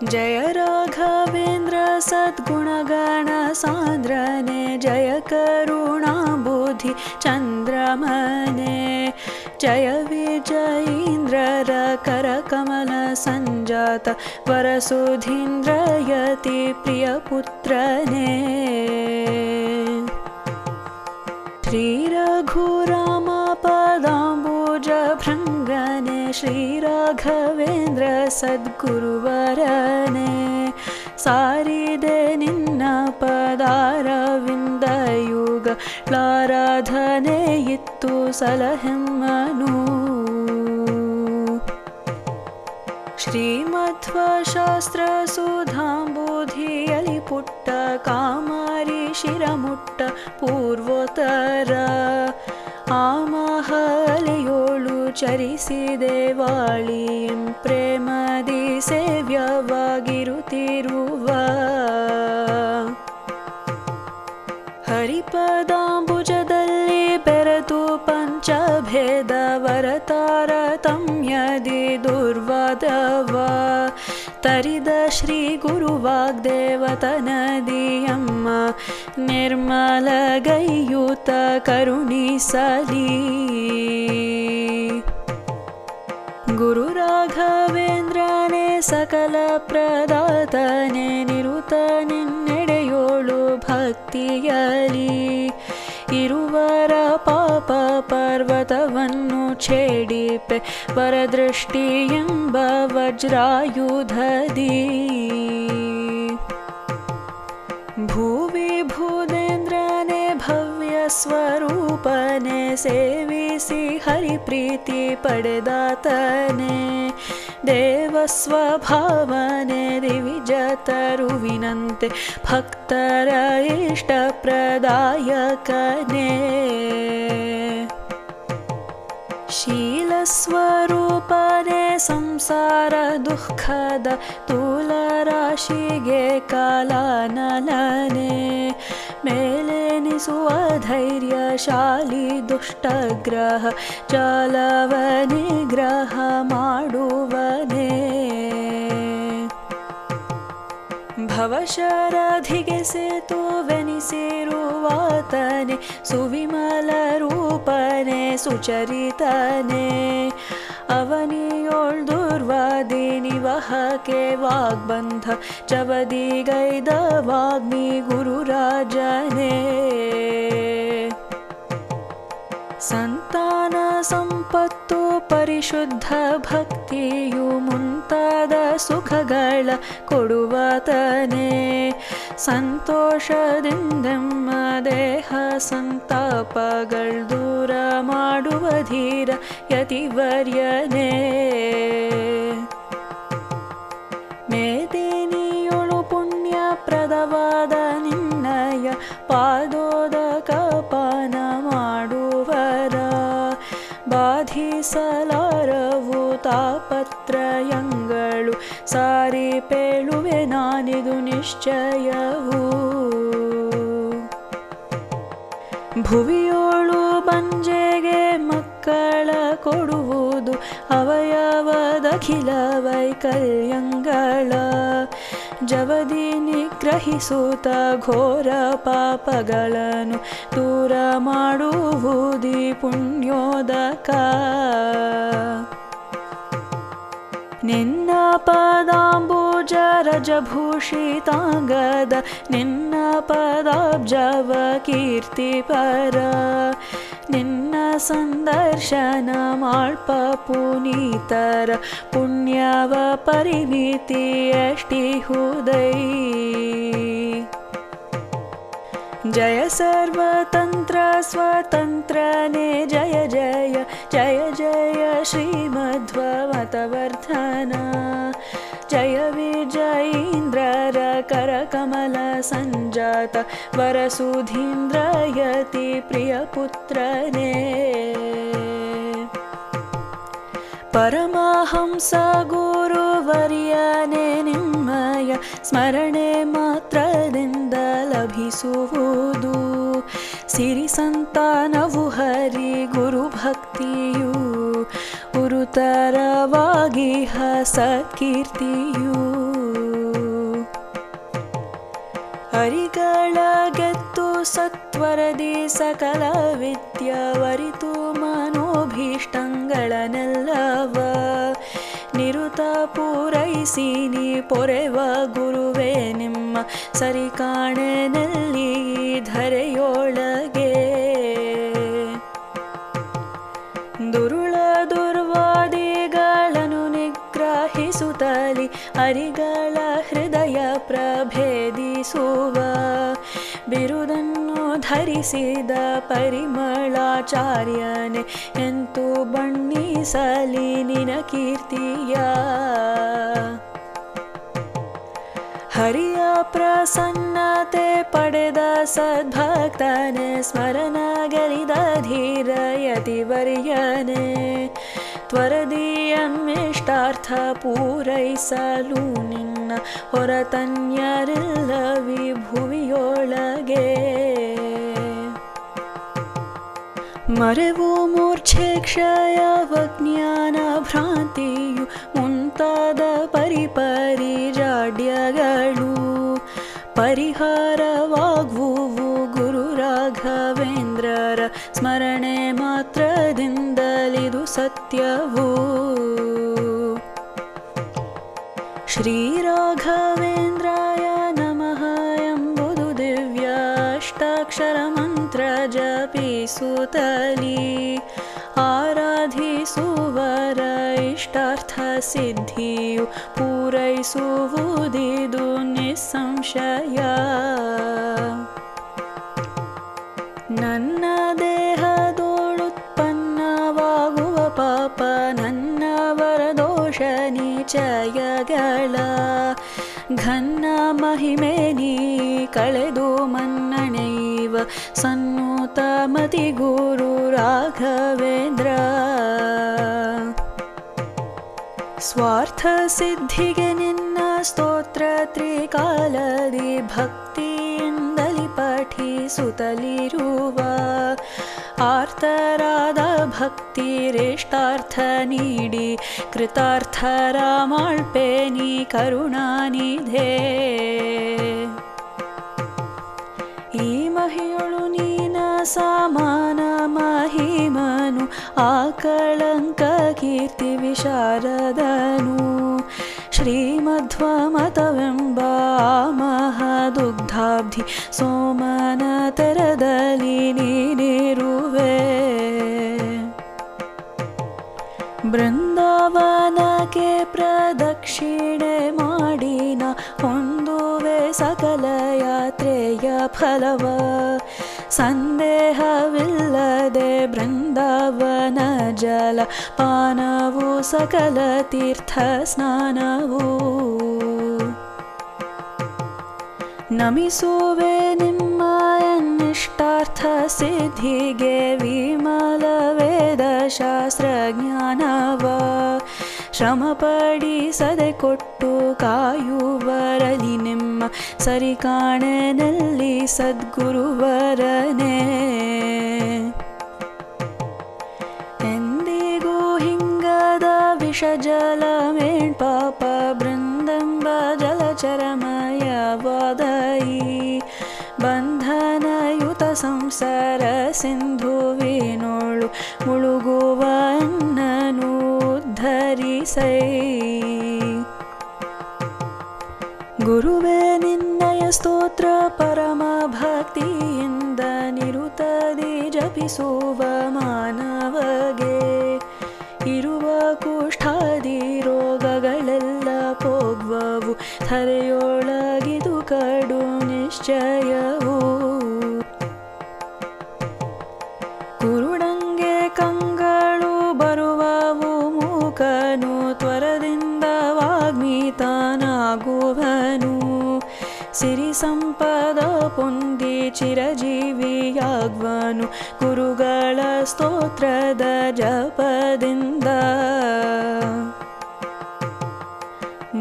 जय राघवेन्द्र सद्गुणगण सान्द्रने जय करुणाबुधि चन्द्रमने जय विजयीन्द्र करकमल संजात वरसुधीन्द्रयति प्रियपुत्रने श्री रघुराम पदाम्बुज भृङ्गने श्री राघवेन्द्र सद्गुरुवरने सारिदे निन्न पदारविन्दयुग लाराधने इत्तु सलहेम्मनु ಶ್ರೀಮಧ್ವಶಾಸ್ತ್ರ ಸುಧಾಂಬುಧಿಯಲಿ ಪುಟ್ಟ ಕಾಮಾರಿ ಶಿರಮುಟ್ಟ ಪೂರ್ವೋತ್ತರ ಆಮಹಲೆಯೋಳು ಚರಿಸಿದೆ ವಾಳಿಂ ಪ್ರೇಮದಿ ಸೇವ್ಯವಾಗಿರುತ್ತಿರುವ ಹರಿಪದಾಂಬುಜದಲ್ಲಿ ಬೆರೆತು ಪಂಚಭೇದ ವರತಾರತಮ್ಯದಿ ದುರ್ವಾದವ ತರಿದ ಶ್ರೀ ಗುರುವಾಗ್ದೇವತನದಿಯಮ್ಮ ನಿರ್ಮಲಗೈಯುತ ಕರುಣಿಸಲಿ ಗುರು ರಾಘವೇಂದ್ರನೇ ಸಕಲ ಪ್ರದಾತನೇ ನಿರುತ ನಿನ್ನೆಡೆಯೋಳು ಭಕ್ತಿಯಲಿ ಇರುವರ ಪಾಪ ಪರ್ವತವನ್ನು ಛೇಡಿಪೆ ವರದೃಷ್ಟಿ ಎಂಬ ವಜ್ರಾಯುಧದಿ ಭುವಿ ಭೂದೇಂದ್ರನೇ ಭವ್ಯ ಸ್ವರೂಪನೆ ಸೇವಿಸಿ ಹರಿಪ್ರೀತಿ ಪಡೆದಾತನೆ ದೇವಸ್ವಭಾವನೆ ದಿವಿಜತರುವಿನಂತೆ ಭಕ್ತರ ಇಷ್ಟಪ್ರದಾಯಕನೇ ಶೀಲಸ್ವರೂಪನೆ ಸಂಸಾರ ದುಃಖದ ತೂಲರಾಶಿಗೆ ಕಾಲಾನಲನೆ ಮೇಲೆನಿಸುವ ಧೈರ್ಯಶಾಲಿ ದುಷ್ಟಗ್ರಹ ಜಾಲವ ನಿಗ್ರಹ ಮಾಡುವನೇ ಭವಶರಧಿಗೆ ಸೇತುವೆನಿಸಿರುವಾತನೆ ಸುವಿಮಲ ರೂಪನೆ ಸುಚರಿತನೆ ಅವನಿಯೋಳ್ ದುರ್ವಾದಿ ನಿವಹಕೆ ವಾಗ್ಬಂಧ ಜವದಿಗೈದ ವಾಗ್ಮಿ ಗುರುರಾಜನೇ ಸಂತಾನ ಸಂಪತ್ತು ಪರಿಶುದ್ಧ ಭಕ್ತಿಯು ಮುಂತಾದ ಸುಖಗಳ ಕೊಡುವಾತನೇ ಸಂತೋಷದಿಂದೆಮ್ಮ ದೇಹ ಸಂತಾಪಗಳು ದೂರ ಮಾಡುವ ಧೀರ ಯತಿವರ್ಯನೇ ಮೇದಿನಿಯೊಳು ಪುಣ್ಯಪ್ರದವಾದ ನಿನ್ನಯ ಪಾದೋದಕ ಪಾನ ಮಾಡುವರ ಬಾಧಿಸಲಾರವು ತಾಪತ್ರಯಗಳು ಸಾರಿ ಪೇಳುವೆ ನಾನಿದು ನಿಶ್ಚಯವು ಭುವಿಯೋಳು ಬಂಜೆಗೆ ಮಕ್ಕಳ ಕೊಡುವುದು ಅವಯವದಖಿಲ ವೈಕಲ್ಯಂಗಳ ಜವದಿ ನಿಗ್ರಹಿಸುತ್ತ ಘೋರ ಪಾಪಗಳನ್ನು ದೂರ ಮಾಡುವುದಿ ಪುಣ್ಯೋದಕ ನಿನ್ನ ಪದಾಂಬುಜ ರಜಭೂಷಿತಾಂಗದ ನಿನ್ನ ಪದಾಬ್ಜವ ಕೀರ್ತಿಪರ ನಿನ್ನ ಸಂದರ್ಶನ ಮಾಳ್ಪ ಪುನೀತರ ಪುಣ್ಯವ ಪರಿಮಿತಿ ಎಷ್ಟಿಹುದೈ ಜಯ ಸರ್ವತಂತ್ರ ಸ್ವತಂತ್ರನೇ ಜಯ ಜಯ ಜಯ ಜಯ ಶ್ರೀಮಧ್ವಮತವರ್ಧನ ಜಯ ವಿಜಯೀಂದ್ರರ ಕರಕಮಲ ಸಂಜಾತ ವರಸುಧೀಂದ್ರಯತಿ ಪ್ರಿಯಪುತ್ರನೇ ಪರಮಹಂಸ ಗುರುವರ್ಯನೇ ನಿಮ್ಮಯ ಸ್ಮರಣೆ ಮಾತ್ರದಿಂದ ಲಭಿಸುವುದು ಸಿರಿ ಸಂತಾನವು ಹರಿ ಗುರು ಭಕ್ತಿಯು ಉರುತರವಾಗಿ ಸತ್ಕೀರ್ತಿಯು ಹರಿಗಳ ಗೆತ್ತು ಸತ್ವರದಿ ಸಕಲ ವಿದ್ಯವರಿತು ಮನೋಭೀಷ್ಟಗಳನ್ನೆಲ್ಲವ ನಿರುತ ಪೂರೈಸಿ ನೀ ಪೊರೆವ ಗುರುವೇ ನಿಮ್ಮ ಸರಿ ಕಾಣೆನಲ್ಲಿ ಧರೆಯೊಳಗೆ ದುರುಳ ದುರ್ವಾದಿಗಳನ್ನು ನಿಗ್ರಹಿಸುತ್ತಲಿ ಹರಿಗಳ ಹೃದಯ ಪ್ರಭೇದಿಸುವ ಬಿರುದನ್ನು ಧರಿಸಿದ ಪರಿಮಳಾಚಾರ್ಯನೇ ಎಂತು ಬಣ್ಣಿಸಲಿ ನಿನ ಕೀರ್ತಿಯ ಹರಿಯ ಪ್ರಸನ್ನತೆ ಪಡೆದ ಸದ್ಭಕ್ತನೆ ಸ್ಮರಣಗಲಿದ ಧೀರ ಯತಿವರ್ಯನೇ ತ್ವರದಿಯಮ್ಮಿಷ್ಟಾರ್ಥ ಪೂರೈಸಲು ನಿನ್ನ ಹೊರತನ್ಯರಿಲ್ಲ ವಿಭುವಿಯೊಳಗೆ ಮರೆವು ಮೂರ್ಛೆ ಕ್ಷಯವಜ್ಞಾನ ಭ್ರಾಂತಿಯು ಮುಂತಾದ ಪರಿಪರಿಜಾಡ್ಯಗಳು ಪರಿಹಾರವಾಗುವು ಗುರು ರಾಘವೇಂದ್ರರ ಸ್ಮರಣೆ ಮಾತ್ರದಿಂದಲಿದು ಸತ್ಯವು ಶ್ರೀ ರಾಘವೇಂದ್ರಾಯ ನಮಃ ಎಂಬುದು ದಿವ್ಯ ಅಷ್ಟಾಕ್ಷರ ಮಂತ್ರ ಜಪಿಸುತ್ತಲಿ ಆರಾಧಿಸುವರ ಇಷ್ಟಾರ್ಥ ಸಿದ್ಧಿಯು ಪೂರೈಸುವುದಿದು ನಿಸ್ಸಂಶಯ ನನ್ನ ದೇಹದೋಳುತ್ಪನ್ನವಾಗುವ ಪಾಪ ನನ್ನವರ ದೋಷ ನೀಚಯಗಳ ಘನ್ನ ಮಹಿಮೆ ನೀ ಕಳೆದು ಮನ್ನಣೆಯುವ ಸನ್ನೂತ ಮತಿ ಗುರು ರಾಘವೇಂದ್ರ ಸ್ವಾರ್ಥ ಸಿದ್ಧಿಗೆ ನಿನ್ನ ಸ್ತೋತ್ರ ತ್ರಿಕಾಲದಿ ಭಕ್ತಿಯಿಂದಲಿ ಪಠಿಸುತ್ತಲಿರುವ ಆರ್ತರಾದ ಭಕ್ತಿರೇಷ್ಟಾರ್ಥ ನೀಡಿ ಕೃತಾರ್ಥರ ಮಾಳ್ಪೆ ನೀ ಕರುಣಾನಿಧೆ ಈ ಮಹಿಯೊಳು ನೀನ ಸಮಾನ ಮಹಿಮನು ಆಕಳಂಕ ಕೀರ್ತಿ ವಿಶಾರದನು ಶ್ರೀಮಧ್ವಮತವೆಂಬ ಮಹದುಗ್ಧಾಬ್ಧಿ ಸೋಮನ ತೆರದಲ್ಲಿ ನೀನಿರುವೆ ಬೃಂದಾವನಕ್ಕೆ ಪ್ರದಕ್ಷಿಣೆ ಮಾಡಿನ ಹೊಂದುವೆ ಸಕಲ ಯಾತ್ರೆಯ ಫಲವ ಸಂದೇಹವಿಲ್ಲದೆ ಬೃಂದಾವನ ಜಲ ಪಾನವು ಸಕಲ ತೀರ್ಥ ಸ್ನಾನವು ನಮಿಸುವೆ ನಿಮ್ಮ ಎನ್ನಿಷ್ಟಾರ್ಥ ಸಿದ್ಧಿಗೆ ವಿಮಲ ವೇದ ಶಾಸ್ತ್ರ ಜ್ಞಾನವ ಶ್ರಮಪಡಿಸದೆ ಕೊಟ್ಟು ಕಾಯುವರಲಿ ನಿಮ್ಮ ಸರಿ ಕಾಣೆನಲ್ಲಿ ಸದ್ಗುರುವರನೇ ಎಂದಿಗೂ ಹಿಂಗದ ವಿಷಜಲ ಮೇಣ್ ಪಾಪ ಬೃಂದಂಬ ಜಲಚರಮಯವಾದಯಿ ಬಂಧನಯುತ ಸಂಸಾರ ಸಿಂಧುವಿನೋಳು ಮುಳುಗುವನ್ನನು ಉದ್ಧರಿಸೈ ಗುರುವೇ ನಿನ್ನಯ ಸ್ತೋತ್ರ ಪರಮ ಭಕ್ತಿಯಿಂದ ನಿರುತದಿ ಜಪಿಸುವ ಮಾನವಗೆ ಇರುವ ಕುಷ್ಠಾದಿ ರೋಗಗಳೆಲ್ಲ ಹೋಗುವವು ಧರೆಯೊಳಗಿದು ಕಡು ನಿಶ್ಚಯವು ಕುರುಡಂಗೆ ಕಂಗಳು ಬರುವವು ಮೂಕನು ತ್ವರದಿಂದ ವಾಗ್ಮೀತಾನಾಗುವನು ಸಿರಿ ಸಂಪದ ಪೊಂದಿ ಚಿರಜೀವಿಯಾಗುವನು ಗುರುಗಳ ಸ್ತೋತ್ರದ ಜಪದಿಂದ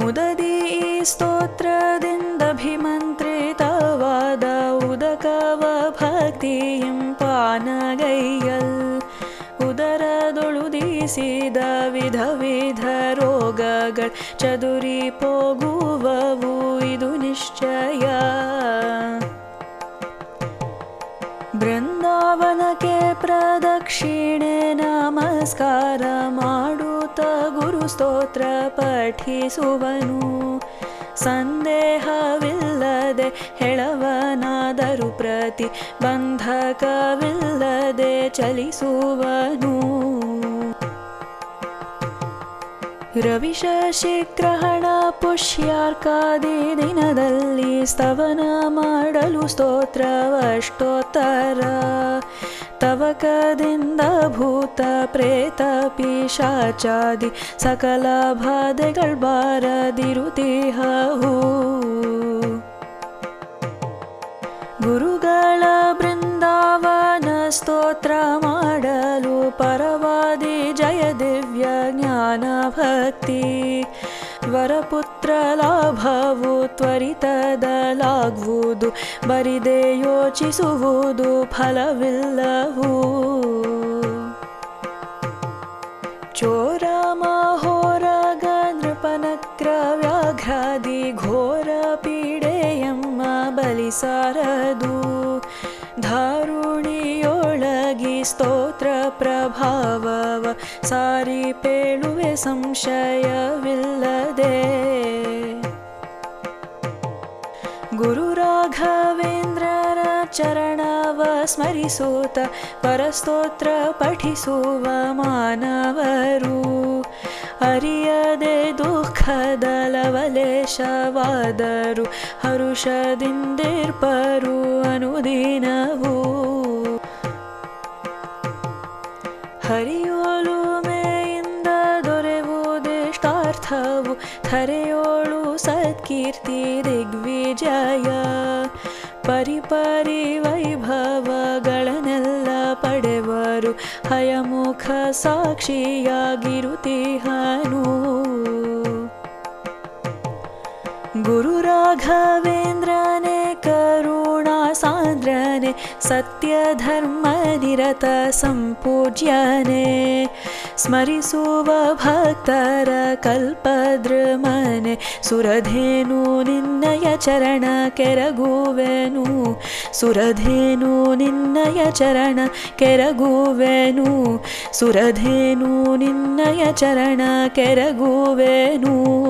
ಮುದದಿ ಈ ಸ್ತೋತ್ರದಿಂದ ಅಭಿಮಂತ್ರಿತವಾದ ಉದಕವ ಭಕ್ತಿಯಂ ಪಾನಗೈಯಲ್ ಉದರದೊಳುದಿಸಿದ ವಿಧ ವಿಧ ರೋಗಗಳು ಚದುರಿ ಹೋಗುವವು ಇದು ನಿಶ್ಚಯ. ಬೃಂದಾವನಕ್ಕೆ ಪ್ರದಕ್ಷಿಣೆ ನಮಸ್ಕಾರ ಮಾಡುತ್ತ ಗುರು ಸ್ತೋತ್ರ ಪಠಿಸುವನು. ಸಂದೇಹವಿಲ್ಲದೆ ಹೆಳವನಾದರೂ ಪ್ರತಿ ಬಂಧಕವಿಲ್ಲದೆ ಚಲಿಸುವನು. ರವಿಶಶಿಗ್ರಹಣ ಪುಷ್ಯಾರ್ಕಾದಿ ದಿನದಲ್ಲಿ ಸ್ತವನ ಮಾಡಲು ಸ್ತೋತ್ರವಷ್ಟೋತ್ತರ. ತವಕದಿಂದ ಭೂತ ಪ್ರೇತ ಪಿಶಾಚಾದಿ ಸಕಲ ಬಾಧೆಗಳು ಬಾರದಿರುತ್ತಿಹವು. ಗುರುಗಳ ಬೃಂದಾವನ ಸ್ತೋತ್ರ ಮಾಡಲು ಪರವಾದಿ ಜಯ ದಿವ್ಯ ಜ್ಞಾನ ಭಕ್ತಿ. ವರಪುತ್ರ ಲಾಭವು ತ್ವರಿತದಲಾಗುವುದು ಬರಿದೆ ಯೋಚಿಸುವುದು ಫಲವಿಲ್ಲವು. ಚೋರ ಮಹೋರಗ ನೃಪನಕ್ರ ವ್ಯಾಘ್ರಾದಿ ಘೋರ ಪೀಡೆಯಮ್ಮ ಬಲಿಸಾರದು. ಧಾರುಣಿಯೊಳಗಿ ಸ್ತೋತ್ರ ಪ್ರಭಾವವ ಸಾರಿ ಪೇಳುವೆ ಸಂಶಯವಿಲ್ಲದೆ. ಗುರು ರಾಘವೇಂದ್ರರ ಚರಣವ ಸ್ಮರಿಸುತ್ತ ಪರಸ್ತೋತ್ರ ಪಠಿಸುವ ಮಾನವರು ಅರಿಯದೆ ದುಃಖದ ಲವಲೇಶವಾದರು ಹರುಷದಿಂದಿರ್ಪರು ಅನುದಿನವೂ. ಹರಿಯೋಲುಮೆಯಿಂದ ದೊರೆವುದಿಷ್ಟಾರ್ಥವು ಧರೆಯೋಳು ಸತ್ಕೀರ್ತಿ ದಿಗ್ವಿಜಯ. ಪರಿಪರಿ ವೈಭವಗಳನ್ನೆಲ್ಲ ಪಡೆವರು ಹಯಮುಖ ಸಾಕ್ಷಿಯಾಗಿರುತ್ತಿಹನು. ಗುರು ರಾಘವೇಂದ್ರನೇ ಕರುಣಾ ಸಾಂದ್ರನೆ ಸತ್ಯ ಧರ್ಮ ನಿರತ ಸಂಪೂಜ್ಯನೆ. ಸ್ಮರಿಸುವ ಭಕ್ತರ ಕಲ್ಪದ್ರುಮನೆ ಸುರಧೇನು ನಿನ್ನಯ ಚರಣ ಕೆರಗುವೆನು. ಸುರಧೇನು ನಿನ್ನಯ ಚರಣ ಕೆರಗುವೆನು. ಸುರಧೇನು ನಿನ್ನಯ ಚರಣ ಕೆರಗುವೆನು.